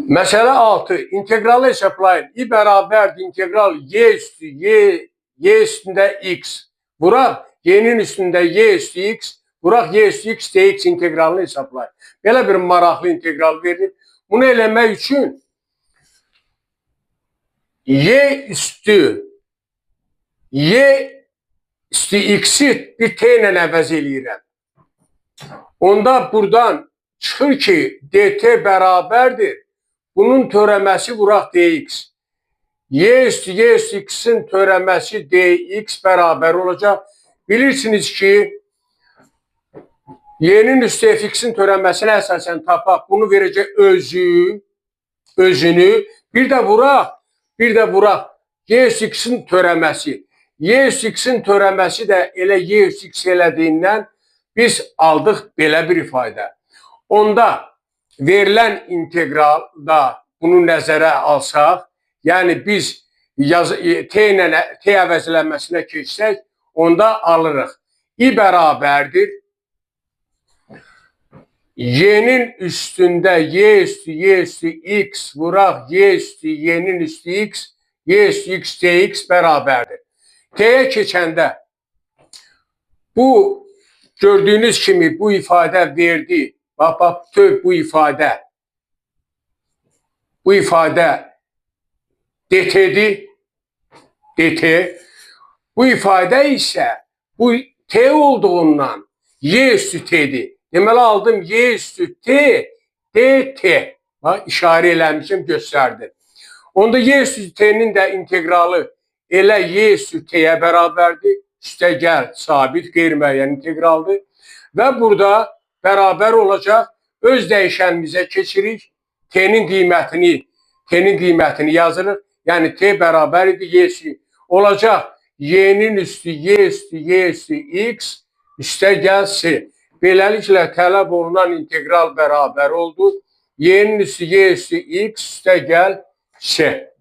Məsələ 6. İntegralı hesablayın. I bərabərdir integral y üstü y üstündə x. Vuraq y'nin üstündə y üstü x. Vuraq y üstü x dx integralını hesablayın. Belə bir maraqlı integral verir. Bunu eləmək üçün y üstü x'i bir t ilə əvəz eləyirəm. Onda buradan çıxır ki dt bərabərdir. Bunun törəməsi vuraq dx. Y üstü x'in törəməsi dx bərabər olacaq. Bilirsiniz ki, y'nin üstü fx'in törəməsinə əsasən tapaq. Bunu verəcək özünü. Bir də vuraq y üstü x'in törəməsi. Y üstü x'in törəməsi də elə y üstü x elədiyindən biz aldıq belə bir ifadə. Onda verilən integralda bunu nəzərə alsaq, yəni biz t əvəzlənməsinə keçsək, onda alırıq. I bərabərdir. Y'nin üstündə y üstü x vuraq y üstü y'nin üstü x, y üstü x dx bərabərdir. T'yə keçəndə bu gördüyünüz kimi bu ifadə verdi. Bax, bu ifadə dt'dir. dt. Bu ifadə isə bu t olduğundan y üstü t'dir. Deməli aldım y üstü t dt. İşarə eləmişim, göstərdim. Onda y üstü t'nin də integralı elə y üstü t'yə bərabərdir. Üstə gəl sabit qeyri-müəyyən integraldır. Və burada bərabər olacaq. Öz dəyişənimizə keçirik. T'nin qiymətini yazırıq. Yəni t bərabər idi y üstü. Olacaq y'nin üstü y üstü x üstə gəl s. Beləliklə tələb olunan integral bərabər oldu. Y'nin üstü y üstü x üstə gəl s.